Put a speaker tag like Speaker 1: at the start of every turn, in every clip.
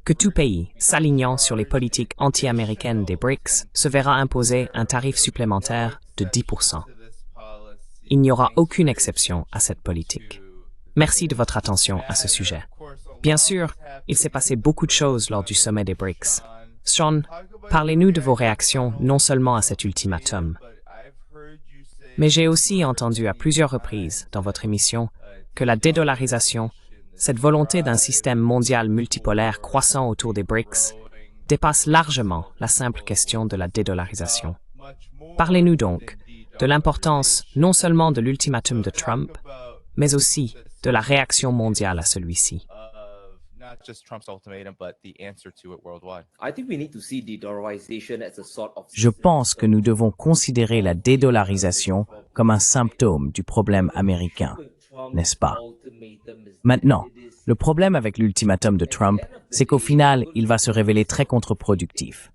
Speaker 1: Que tout pays s'alignant sur les politiques anti-américaines des BRICS se verra imposer un tarif supplémentaire de 10%. Il n'y aura aucune exception à cette politique. Merci de votre attention à ce sujet. Bien sûr, il s'est passé beaucoup de choses lors du sommet des BRICS. Sean, parlez-nous de vos réactions non seulement à cet ultimatum, mais j'ai aussi entendu à plusieurs reprises dans votre émission que la dédollarisation, cette volonté d'un système mondial multipolaire croissant autour des BRICS, dépasse largement la simple question de la dédollarisation. Parlez-nous donc de l'importance non seulement de l'ultimatum de Trump, mais aussi de la réaction mondiale à celui-ci.
Speaker 2: Je pense que nous devons considérer la dédollarisation comme un symptôme du problème américain, n'est-ce pas? Maintenant, le problème avec l'ultimatum de Trump, c'est qu'au final, il va se révéler très contre-productif.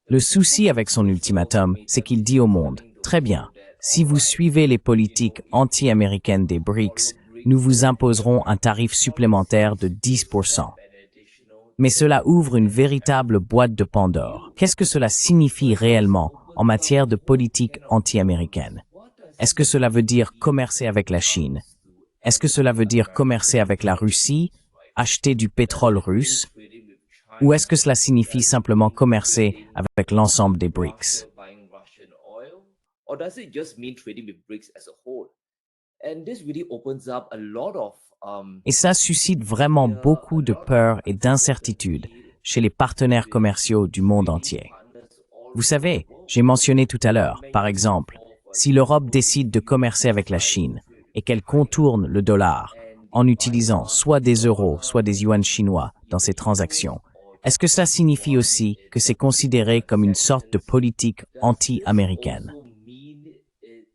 Speaker 2: Le souci avec son ultimatum, c'est qu'il dit au monde, très bien, si vous suivez les politiques anti-américaines des BRICS, nous vous imposerons un tarif supplémentaire de 10%. Mais cela ouvre une véritable boîte de Pandore. Qu'est-ce que cela signifie réellement en matière de politique anti-américaine? Est-ce que cela veut dire commercer avec la Chine? Est-ce que cela veut dire commercer avec la Russie, acheter du pétrole russe? Ou est-ce que cela signifie simplement commercer avec l'ensemble des BRICS? Et ça suscite vraiment beaucoup de peur et d'incertitude chez les partenaires commerciaux du monde entier. Vous savez, j'ai mentionné tout à l'heure, par exemple, si l'Europe décide de commercer avec la Chine et qu'elle contourne le dollar en utilisant soit des euros, soit des yuans chinois dans ses transactions, est-ce que ça signifie aussi que c'est considéré comme une sorte de politique anti-américaine?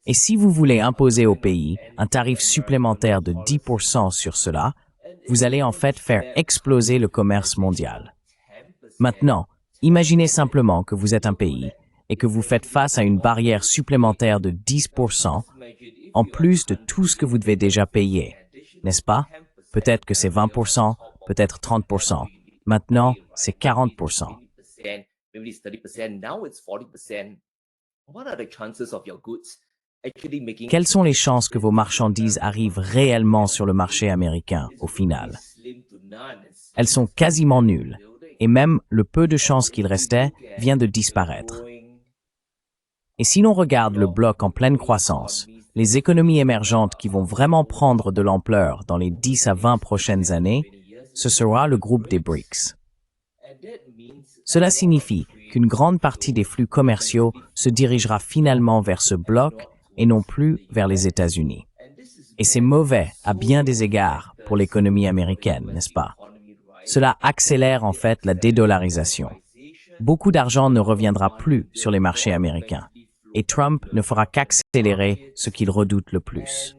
Speaker 2: Et si vous voulez imposer au pays un tarif supplémentaire de 10% sur cela, vous allez en fait faire exploser le commerce mondial. Maintenant, imaginez simplement que vous êtes un pays et que vous faites face à une barrière supplémentaire de 10% en plus de tout ce que vous devez déjà payer, n'est-ce pas? Peut-être que c'est 20%, peut-être 30%. Maintenant, c'est 40%. Quelles sont les chances que vos marchandises arrivent réellement sur le marché américain, au final? Elles sont quasiment nulles, et même le peu de chances qu'il restait vient de disparaître. Et si l'on regarde le bloc en pleine croissance, les économies émergentes qui vont vraiment prendre de l'ampleur dans les 10 à 20 prochaines années, ce sera le groupe des BRICS. Cela signifie qu'une grande partie des flux commerciaux se dirigera finalement vers ce bloc et non plus vers les États-Unis. Et c'est mauvais à bien des égards pour l'économie américaine, n'est-ce pas? Cela accélère en fait la dédollarisation. Beaucoup d'argent ne reviendra plus sur les marchés américains. Et Trump ne fera qu'accélérer ce qu'il redoute le plus.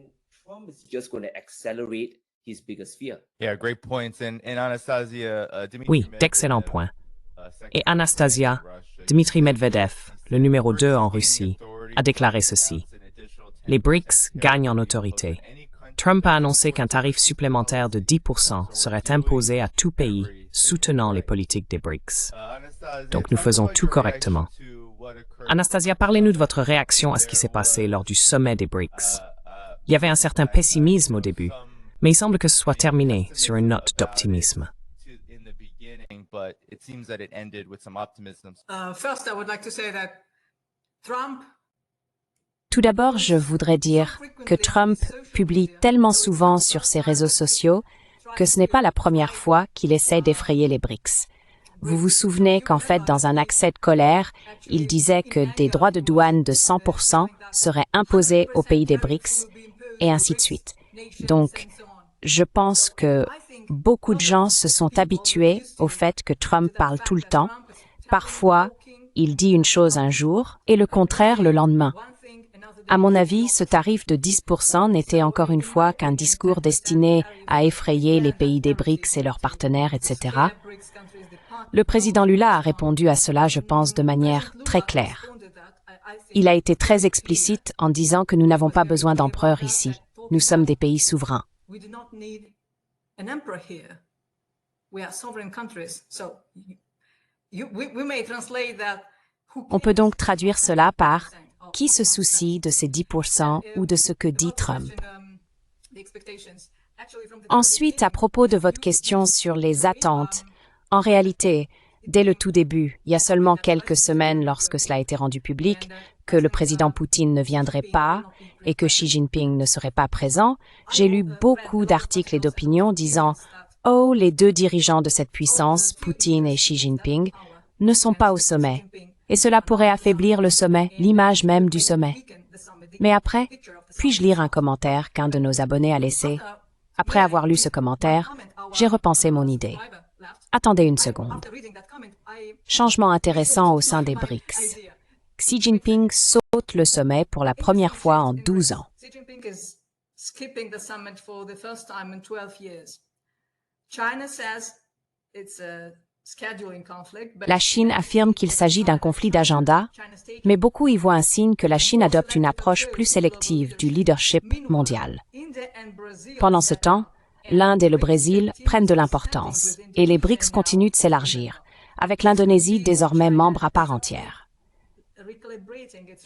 Speaker 1: Oui, d'excellents points. Et Anastasia, Dmitry Medvedev, le numéro 2 en Russie, a déclaré ceci. Les BRICS gagnent en autorité. Trump a annoncé qu'un tarif supplémentaire de 10% serait imposé à tout pays soutenant les politiques des BRICS. Donc nous faisons tout correctement. Anastasia, parlez-nous de votre réaction à ce qui s'est passé lors du sommet des BRICS. Il y avait un certain pessimisme au début, mais il semble que ce soit terminé sur une note d'optimisme.
Speaker 3: Tout d'abord, je voudrais dire que Trump publie tellement souvent sur ses réseaux sociaux que ce n'est pas la première fois qu'il essaie d'effrayer les BRICS. Vous vous souvenez qu'en fait, dans un accès de colère, il disait que des droits de douane de 100% seraient imposés aux pays des BRICS, et ainsi de suite. Donc, je pense que beaucoup de gens se sont habitués au fait que Trump parle tout le temps. Parfois, il dit une chose un jour et le contraire le lendemain. À mon avis, ce tarif de 10% n'était encore une fois qu'un discours destiné à effrayer les pays des BRICS et leurs partenaires, etc. Le président Lula a répondu à cela, je pense, de manière très claire. Il a été très explicite en disant que nous n'avons pas besoin d'empereurs ici. Nous sommes des pays souverains.
Speaker 4: an emperor here. We are sovereign countries, so we may translate that.
Speaker 3: On peut donc traduire cela par « qui se soucie de ces 10% ou de ce que dit Trump ?» Ensuite, à propos de votre question sur les attentes, en réalité, dès le tout début, il y a seulement quelques semaines lorsque cela a été rendu public, que le président Poutine ne viendrait pas et que Xi Jinping ne serait pas présent, j'ai lu beaucoup d'articles et d'opinions disant « Oh, les deux dirigeants de cette puissance, Poutine et Xi Jinping, ne sont pas au sommet. » Et cela pourrait affaiblir le sommet, l'image même du sommet. Mais après, puis-je lire un commentaire qu'un de nos abonnés a laissé? Après avoir lu ce commentaire, j'ai repensé mon idée. Attendez une seconde. Changement intéressant au sein des BRICS. Xi Jinping saute le sommet pour la première fois en 12 ans. La Chine affirme qu'il s'agit d'un conflit d'agenda, mais beaucoup y voient un signe que la Chine adopte une approche plus sélective du leadership mondial. Pendant ce temps, l'Inde et le Brésil prennent de l'importance, et les BRICS continuent de s'élargir, avec l'Indonésie désormais membre à part entière.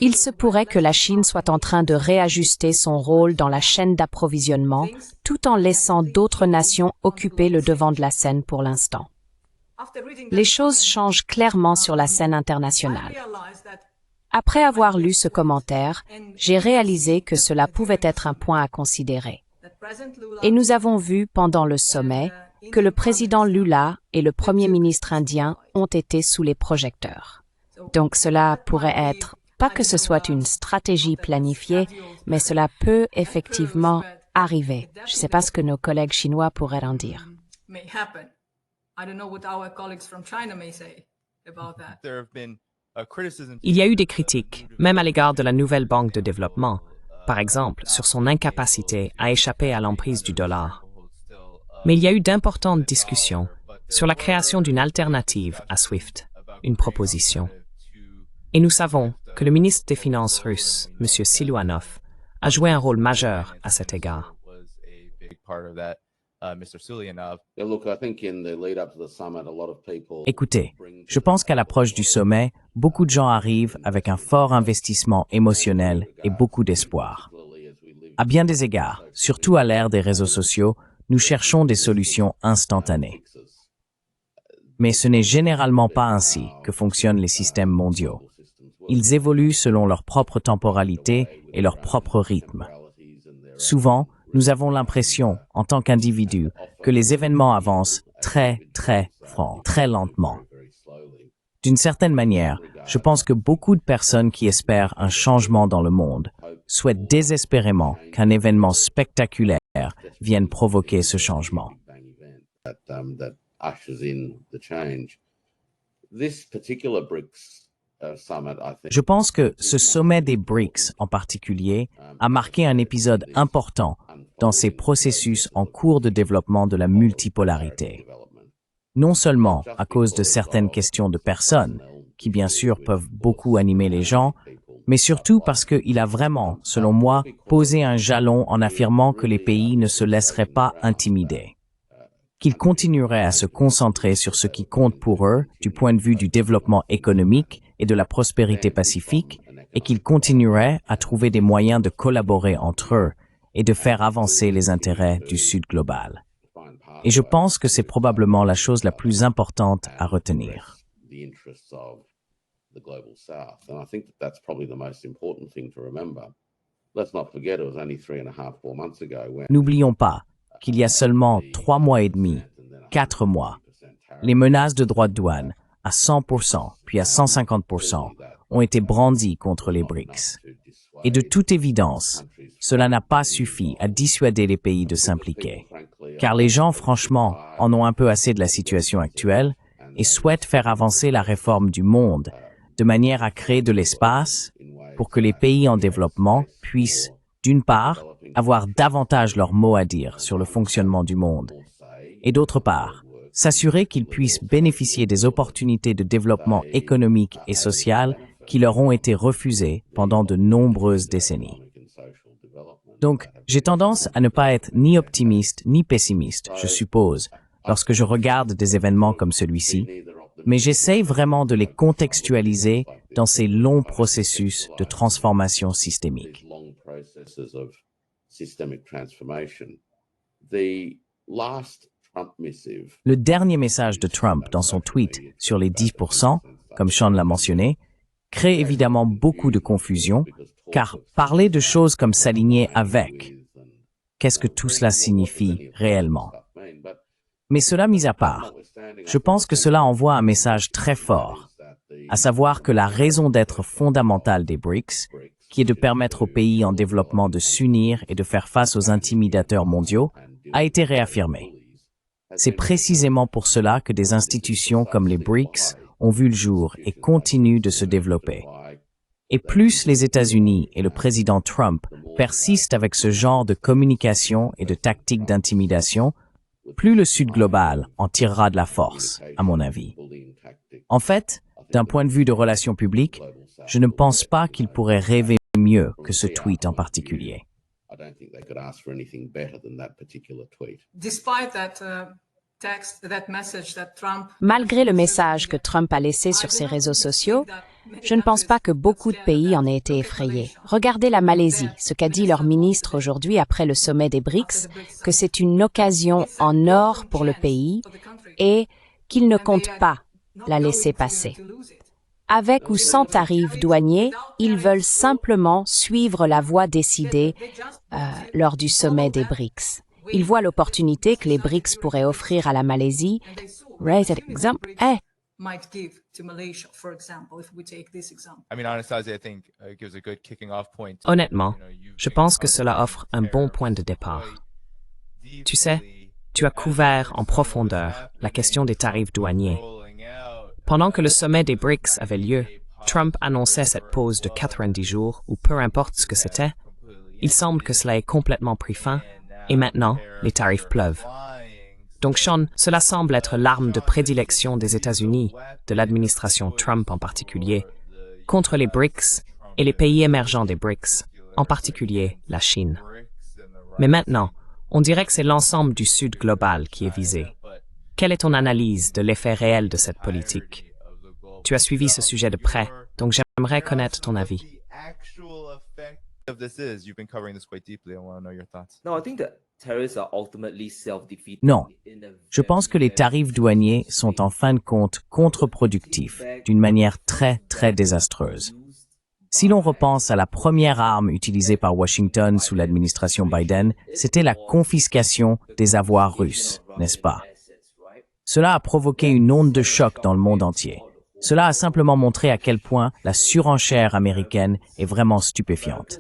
Speaker 3: Il se pourrait que la Chine soit en train de réajuster son rôle dans la chaîne d'approvisionnement, tout en laissant d'autres nations occuper le devant de la scène pour l'instant. Les choses changent clairement sur la scène internationale. Après avoir lu ce commentaire, j'ai réalisé que cela pouvait être un point à considérer. Et nous avons vu pendant le sommet que le président Lula et le premier ministre indien ont été sous les projecteurs. Donc cela pourrait être, pas que ce soit une stratégie planifiée, mais cela peut effectivement arriver. Je ne sais pas ce que nos collègues chinois pourraient en dire.
Speaker 1: Il y a eu des critiques, même à l'égard de la nouvelle banque de développement, par exemple sur son incapacité à échapper à l'emprise du dollar. Mais il y a eu d'importantes discussions sur la création d'une alternative à SWIFT, une proposition. Et nous savons que le ministre des Finances russe, M. Siluanov, a joué un rôle majeur à cet égard.
Speaker 2: Écoutez, je pense qu'à l'approche du sommet, beaucoup de gens arrivent avec un fort investissement émotionnel et beaucoup d'espoir. À bien des égards, surtout à l'ère des réseaux sociaux, nous cherchons des solutions instantanées. Mais ce n'est généralement pas ainsi que fonctionnent les systèmes mondiaux. Ils évoluent selon leur propre temporalité et leur propre rythme. Souvent, nous avons l'impression, en tant qu'individus, que les événements avancent très lentement. D'une certaine manière, je pense que beaucoup de personnes qui espèrent un changement dans le monde souhaitent désespérément qu'un événement spectaculaire vienne provoquer ce changement. Je pense que ce sommet des BRICS en particulier a marqué un épisode important dans ces processus en cours de développement de la multipolarité. Non seulement à cause de certaines questions de personnes, qui bien sûr peuvent beaucoup animer les gens, mais surtout parce qu'il a vraiment, selon moi, posé un jalon en affirmant que les pays ne se laisseraient pas intimider, qu'ils continueraient à se concentrer sur ce qui compte pour eux du point de vue du développement économique et de la prospérité pacifique, et qu'ils continueraient à trouver des moyens de collaborer entre eux et de faire avancer les intérêts du Sud global. Et je pense que c'est probablement la chose la plus importante à retenir. N'oublions pas qu'il y a seulement 3 mois et demi, 4 mois, les menaces de droits de douane à 100% puis à 150% ont été brandies contre les BRICS. Et de toute évidence, cela n'a pas suffi à dissuader les pays de s'impliquer. Car les gens, franchement, en ont un peu assez de la situation actuelle et souhaitent faire avancer la réforme du monde de manière à créer de l'espace pour que les pays en développement puissent, d'une part, avoir davantage leur mot à dire sur le fonctionnement du monde, et d'autre part, s'assurer qu'ils puissent bénéficier des opportunités de développement économique et social qui leur ont été refusées pendant de nombreuses décennies. Donc, j'ai tendance à ne pas être ni optimiste ni pessimiste, je suppose, lorsque je regarde des événements comme celui-ci, mais j'essaye vraiment de les contextualiser dans ces longs processus de transformation systémique. Le dernier message de Trump dans son tweet sur les 10%, comme Sean l'a mentionné, crée évidemment beaucoup de confusion, car parler de choses comme s'aligner avec, qu'est-ce que tout cela signifie réellement? Mais cela mis à part, je pense que cela envoie un message très fort, à savoir que la raison d'être fondamentale des BRICS, qui est de permettre aux pays en développement de s'unir et de faire face aux intimidateurs mondiaux, a été réaffirmée. C'est précisément pour cela que des institutions comme les BRICS ont vu le jour et continuent de se développer. Et plus les États-Unis et le président Trump persistent avec ce genre de communication et de tactiques d'intimidation, plus le Sud global en tirera de la force, à mon avis. En fait, d'un point de vue de relations publiques, je ne pense pas qu'il pourrait rêver mieux que ce tweet en particulier.
Speaker 3: Malgré le message que Trump a laissé sur ses réseaux sociaux, je ne pense pas que beaucoup de pays en aient été effrayés. Regardez la Malaisie, ce qu'a dit leur ministre aujourd'hui après le sommet des BRICS, que c'est une occasion en or pour le pays et qu'il ne compte pas la laisser passer. Avec ou sans tarifs douaniers, ils veulent simplement suivre la voie décidée lors du sommet des BRICS. Ils voient l'opportunité que les BRICS pourraient offrir à la Malaisie.
Speaker 1: Honnêtement, je pense que cela offre un bon point de départ. Tu sais, tu as couvert en profondeur la question des tarifs douaniers. Pendant que le sommet des BRICS avait lieu, Trump annonçait cette pause de 90 jours, ou peu importe ce que c'était. Il semble que cela ait complètement pris fin, et maintenant, les tarifs pleuvent. Donc, Sean, cela semble être l'arme de prédilection des États-Unis, de l'administration Trump en particulier, contre les BRICS et les pays émergents des BRICS, en particulier la Chine. Mais maintenant, on dirait que c'est l'ensemble du Sud global qui est visé. Quelle est ton analyse de l'effet réel de cette politique? Tu as suivi ce sujet de près, donc j'aimerais connaître ton avis.
Speaker 2: Non, je pense que les tarifs douaniers sont en fin de compte contre-productifs d'une manière très désastreuse. Si l'on repense à la première arme utilisée par Washington sous l'administration Biden, c'était la confiscation des avoirs russes, n'est-ce pas? Cela a provoqué une onde de choc dans le monde entier. Cela a simplement montré à quel point la surenchère américaine est vraiment stupéfiante.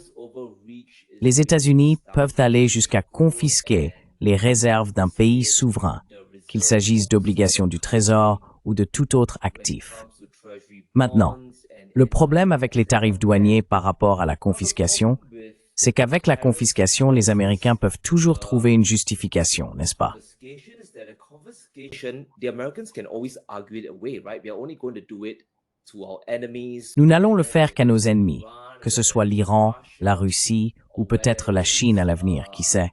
Speaker 2: Les États-Unis peuvent aller jusqu'à confisquer les réserves d'un pays souverain, qu'il s'agisse d'obligations du Trésor ou de tout autre actif. Maintenant, le problème avec les tarifs douaniers par rapport à la confiscation, c'est qu'avec la confiscation, les Américains peuvent toujours trouver une justification, n'est-ce pas? Nous n'allons le faire qu'à nos ennemis, que ce soit l'Iran, la Russie ou peut-être la Chine à l'avenir, qui sait.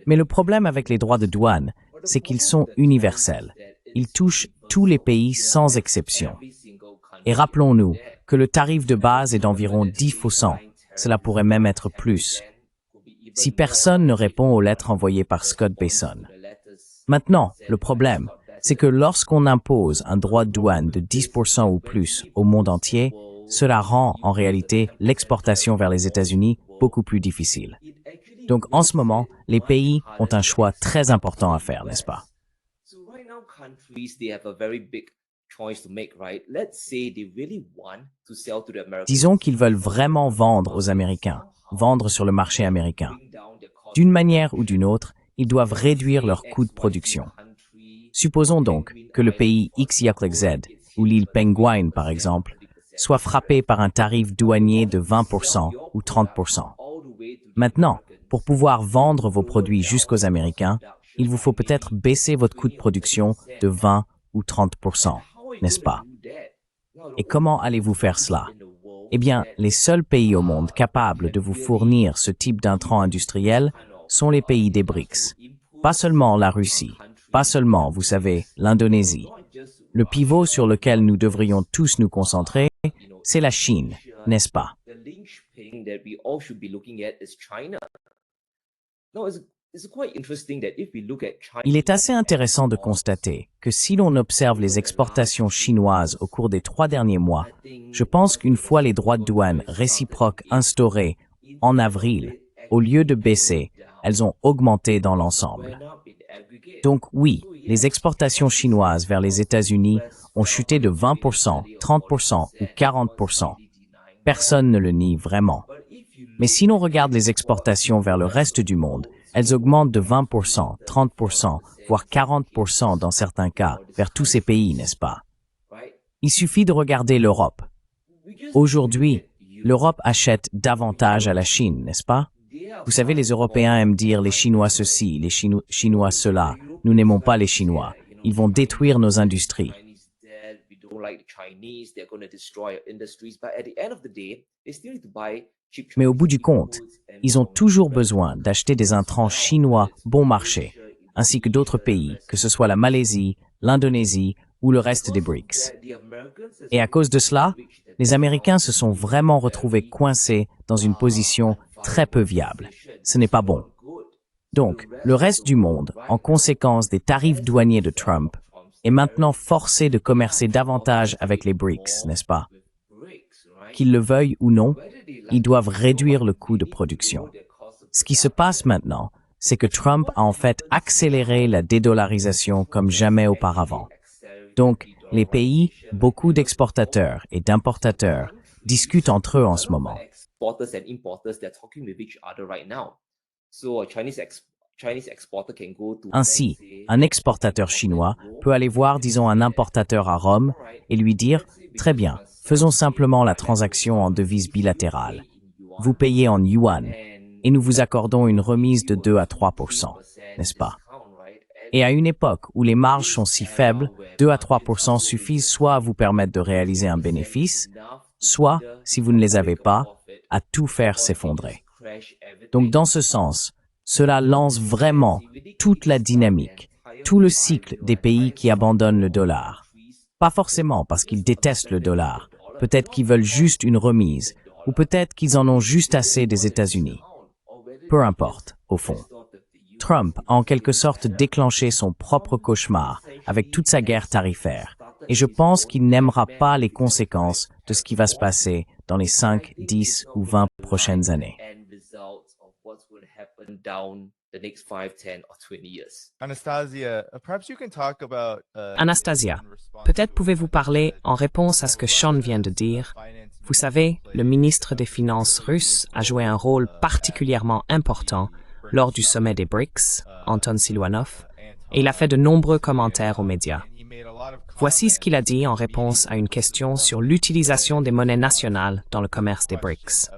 Speaker 2: Mais le problème avec les droits de douane, c'est qu'ils sont universels. Ils touchent tous les pays sans exception. Et rappelons-nous que le tarif de base est d'environ 10%. Cela pourrait même être plus. Si personne ne répond aux lettres envoyées par Scott Bessent. Maintenant, le problème, c'est que lorsqu'on impose un droit de douane de 10% ou plus au monde entier, cela rend en réalité l'exportation vers les États-Unis beaucoup plus difficile. Donc en ce moment, les pays ont un choix très important à faire, n'est-ce pas? Disons qu'ils veulent vraiment vendre aux Américains, vendre sur le marché américain. D'une manière ou d'une autre, ils doivent réduire leurs coûts de production. Supposons donc que le pays XYZ, ou l'île Penguin par exemple, soit frappé par un tarif douanier de 20% ou 30%. Maintenant, pour pouvoir vendre vos produits jusqu'aux Américains, il vous faut peut-être baisser votre coût de production de 20 ou 30%, n'est-ce pas? Et comment allez-vous faire cela? Eh bien, les seuls pays au monde capables de vous fournir ce type d'intrants industriels sont les pays des BRICS. Pas seulement la Russie, pas seulement, vous savez, l'Indonésie. Le pivot sur lequel nous devrions tous nous concentrer, c'est la Chine, n'est-ce pas? Il est assez intéressant de constater que si l'on observe les exportations chinoises au cours des 3 derniers mois, je pense qu'une fois les droits de douane réciproques instaurés en avril, au lieu de baisser, elles ont augmenté dans l'ensemble. Donc oui, les exportations chinoises vers les États-Unis ont chuté de 20%, 30% ou 40%. Personne ne le nie vraiment. Mais si l'on regarde les exportations vers le reste du monde, elles augmentent de 20%, 30%, voire 40% dans certains cas, vers tous ces pays, n'est-ce pas? Il suffit de regarder l'Europe. Aujourd'hui, l'Europe achète davantage à la Chine, n'est-ce pas? Vous savez, les Européens aiment dire les Chinois ceci, les Chinois cela. Nous n'aimons pas les Chinois. Ils vont détruire nos industries. Mais au bout du compte, ils ont toujours besoin d'acheter des intrants chinois bon marché, ainsi que d'autres pays, que ce soit la Malaisie, l'Indonésie ou le reste des BRICS. Et à cause de cela, les Américains se sont vraiment retrouvés coincés dans une position très peu viable. Ce n'est pas bon. Donc, le reste du monde, en conséquence des tarifs douaniers de Trump, est maintenant forcé de commercer davantage avec les BRICS, n'est-ce pas? Qu'ils le veuillent ou non, ils doivent réduire le coût de production. Ce qui se passe maintenant, c'est que Trump a en fait accéléré la dédollarisation comme jamais auparavant. Donc, les pays, beaucoup d'exportateurs et d'importateurs, discutent entre eux en ce moment. Ainsi, un exportateur chinois peut aller voir, disons, un importateur à Rome et lui dire « Très bien, faisons simplement la transaction en devise bilatérale. Vous payez en yuan et nous vous accordons une remise de 2 à 3%, n'est-ce pas? » Et à une époque où les marges sont si faibles, 2 à 3% suffisent soit à vous permettre de réaliser un bénéfice, soit, si vous ne les avez pas, à tout faire s'effondrer. Donc dans ce sens, cela lance vraiment toute la dynamique, tout le cycle des pays qui abandonnent le dollar. Pas forcément parce qu'ils détestent le dollar, peut-être qu'ils veulent juste une remise, ou peut-être qu'ils en ont juste assez des États-Unis. Peu importe, au fond. Trump a en quelque sorte déclenché son propre cauchemar avec toute sa guerre tarifaire, et je pense qu'il n'aimera pas les conséquences de ce qui va se passer dans les 5, 10 ou 20 prochaines années.
Speaker 1: Anastasia, peut-être pouvez-vous parler en réponse à ce que Sean vient de dire. Vous savez, le ministre des Finances russe a joué un rôle particulièrement important lors du sommet des BRICS, Anton Siluanov, et il a fait de nombreux commentaires aux médias. Voici ce qu'il a dit en réponse à une question sur l'utilisation des monnaies nationales dans le commerce des BRICS.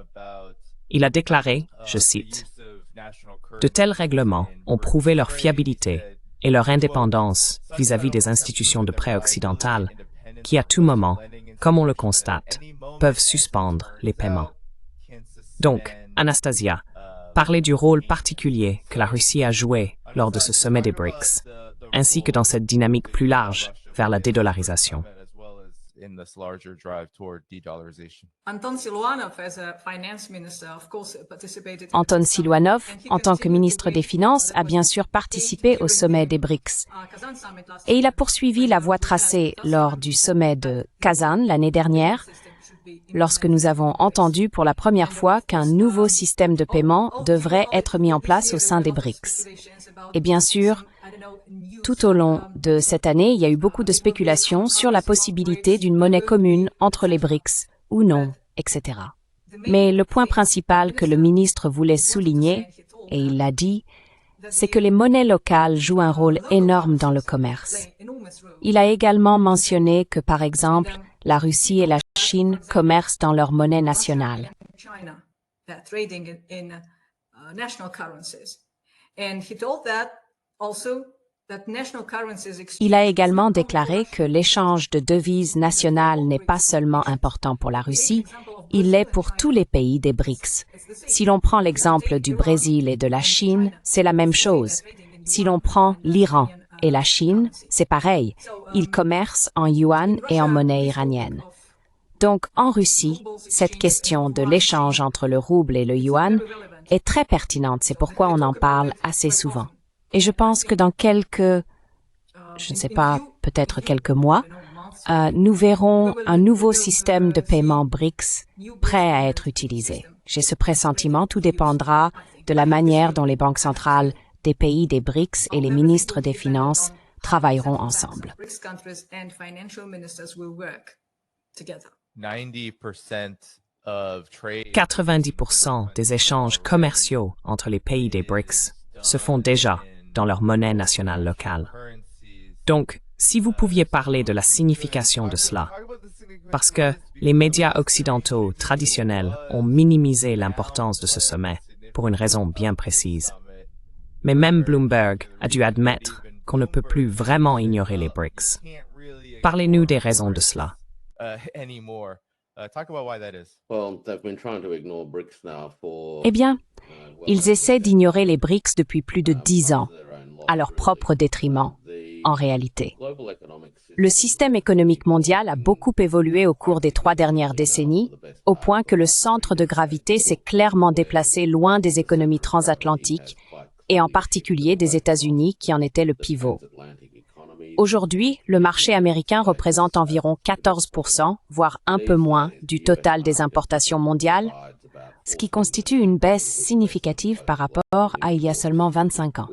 Speaker 1: Il a déclaré, je cite, « De tels règlements ont prouvé leur fiabilité et leur indépendance vis-à-vis des institutions de prêt occidentales qui, à tout moment, comme on le constate, peuvent suspendre les paiements. » Donc, Anastasia, parlez du rôle particulier que la Russie a joué lors de ce sommet des BRICS, ainsi que dans cette dynamique plus large vers la dédollarisation.
Speaker 4: Anton Siluanov, as a finance minister, of course, participated.
Speaker 3: Anton Siluanov, en tant que ministre des Finances, a bien sûr participé au sommet des BRICS. Et il a poursuivi la voie tracée lors du sommet de Kazan l'année dernière, lorsque nous avons entendu pour la première fois qu'un nouveau système de paiement devrait être mis en place au sein des BRICS. Et bien sûr, tout au long de cette année, il y a eu beaucoup de spéculations sur la possibilité d'une monnaie commune entre les BRICS ou non, etc. Mais le point principal que le ministre voulait souligner, et il l'a dit, c'est que les monnaies locales jouent un rôle énorme dans le commerce. Il a également mentionné que, par exemple, la Russie et la Chine commercent dans leur monnaie nationale.
Speaker 4: And he told that also
Speaker 3: Il a également déclaré que l'échange de devises nationales n'est pas seulement important pour la Russie, il l'est pour tous les pays des BRICS. Si l'on prend l'exemple du Brésil et de la Chine, c'est la même chose. Si l'on prend l'Iran et la Chine, c'est pareil. Ils commercent en yuan et en monnaie iranienne. Donc, en Russie, cette question de l'échange entre le rouble et le yuan est très pertinente. C'est pourquoi on en parle assez souvent. Et je pense que dans je ne sais pas, peut-être quelques mois, nous verrons un nouveau système de paiement BRICS prêt à être utilisé. J'ai ce pressentiment, tout dépendra de la manière dont les banques centrales des pays des BRICS et les ministres des Finances travailleront ensemble.
Speaker 1: 90% des échanges commerciaux entre les pays des BRICS se font déjà dans leur monnaie nationale locale. Donc, si vous pouviez parler de la signification de cela, parce que les médias occidentaux traditionnels ont minimisé l'importance de ce sommet pour une raison bien précise. Mais même Bloomberg a dû admettre qu'on ne peut plus vraiment ignorer les BRICS. Parlez-nous des raisons de cela.
Speaker 3: Eh bien, ils essaient d'ignorer les BRICS depuis plus de 10 ans, à leur propre détriment, en réalité. Le système économique mondial a beaucoup évolué au cours des 3 dernières décennies, au point que le centre de gravité s'est clairement déplacé loin des économies transatlantiques, et en particulier des États-Unis qui en étaient le pivot. Aujourd'hui, le marché américain représente environ 14%, voire un peu moins, du total des importations mondiales, ce qui constitue une baisse significative par rapport à il y a seulement 25 ans.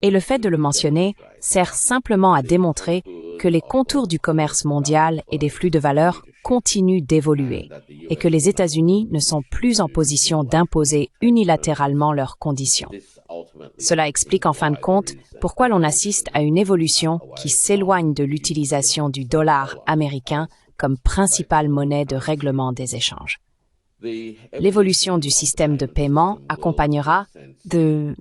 Speaker 3: Et le fait de le mentionner sert simplement à démontrer que les contours du commerce mondial et des flux de valeurs continuent d'évoluer et que les États-Unis ne sont plus en position d'imposer unilatéralement leurs conditions. Cela explique en fin de compte pourquoi l'on assiste à une évolution qui s'éloigne de l'utilisation du dollar américain comme principale monnaie de règlement des échanges. L'évolution du système de paiement accompagnera, d'une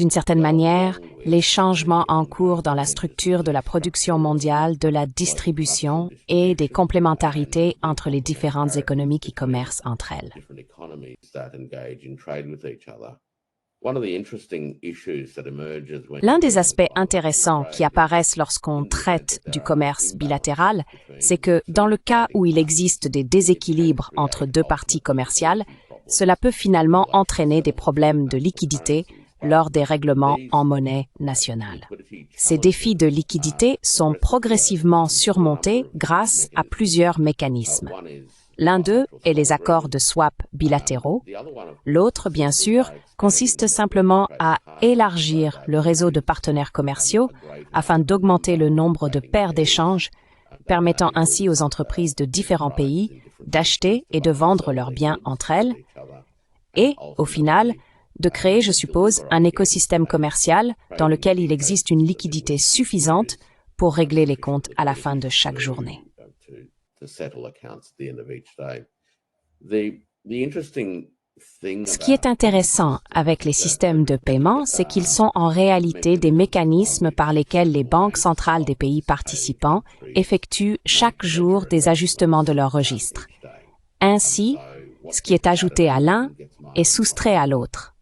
Speaker 3: certaine manière, les changements en cours dans la structure de la production mondiale, de la distribution et des complémentarités entre les différentes économies qui commercent entre elles. L'un des aspects intéressants qui apparaissent lorsqu'on traite du commerce bilatéral, c'est que dans le cas où il existe des déséquilibres entre 2 parties commerciales, cela peut finalement entraîner des problèmes de liquidité lors des règlements en monnaie nationale. Ces défis de liquidité sont progressivement surmontés grâce à plusieurs mécanismes. L'un d'eux est les accords de swap bilatéraux. L'autre, bien sûr, consiste simplement à élargir le réseau de partenaires commerciaux afin d'augmenter le nombre de paires d'échanges, permettant ainsi aux entreprises de différents pays d'acheter et de vendre leurs biens entre elles, et, au final, de créer, je suppose, un écosystème commercial dans lequel il existe une liquidité suffisante pour régler les comptes à la fin de chaque journée. Ce qui est intéressant avec les systèmes de paiement, c'est qu'ils sont en réalité des mécanismes par lesquels les banques centrales des pays participants effectuent chaque jour des ajustements de leurs registres. Ainsi, ce qui est ajouté à l'un est soustrait à l'autre.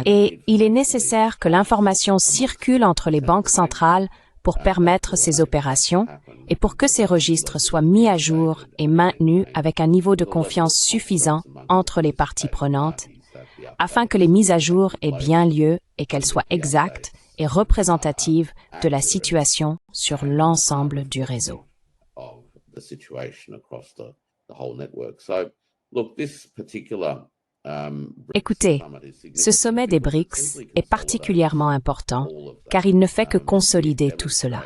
Speaker 3: Et il est nécessaire que l'information circule entre les banques centrales pour permettre ces opérations et pour que ces registres soient mis à jour et maintenus avec un niveau de confiance suffisant entre les parties prenantes, afin que les mises à jour aient bien lieu et qu'elles soient exactes et représentatives de la situation sur l'ensemble du réseau. Écoutez, ce sommet des BRICS est particulièrement important car il ne fait que consolider tout cela.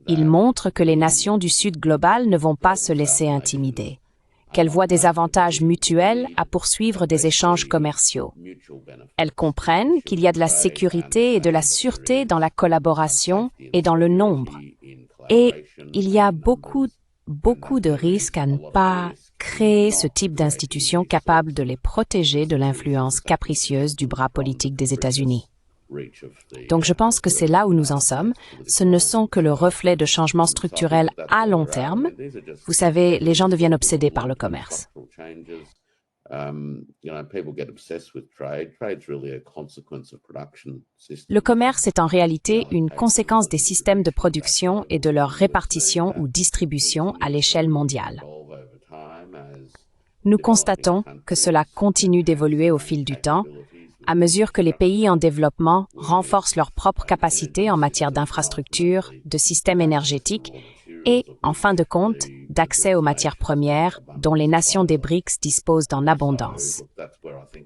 Speaker 3: Il montre que les nations du Sud global ne vont pas se laisser intimider, qu'elles voient des avantages mutuels à poursuivre des échanges commerciaux. Elles comprennent qu'il y a de la sécurité et de la sûreté dans la collaboration et dans le nombre. Et il y a beaucoup beaucoup de risques à ne pas créer ce type d'institution capable de les protéger de l'influence capricieuse du bras politique des États-Unis. Donc je pense que c'est là où nous en sommes. Ce ne sont que le reflet de changements structurels à long terme. Vous savez, les gens deviennent obsédés par le commerce. Le commerce est en réalité une conséquence des systèmes de production et de leur répartition ou distribution à l'échelle mondiale. Nous constatons que cela continue d'évoluer au fil du temps, à mesure que les pays en développement renforcent leurs propres capacités en matière d'infrastructures, de systèmes énergétiques et, en fin de compte, d'accès aux matières premières dont les nations des BRICS disposent en abondance.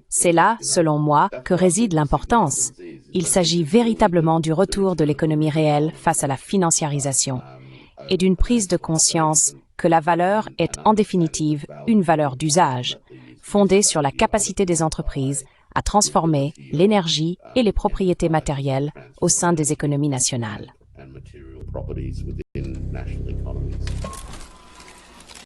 Speaker 3: C'est là, selon moi, que réside l'importance. Il s'agit véritablement du retour de l'économie réelle face à la financiarisation et d'une prise de conscience que la valeur est en définitive une valeur d'usage, fondée sur la capacité des entreprises à transformer l'énergie et les propriétés matérielles au sein des économies nationales.
Speaker 5: And material properties within national economies.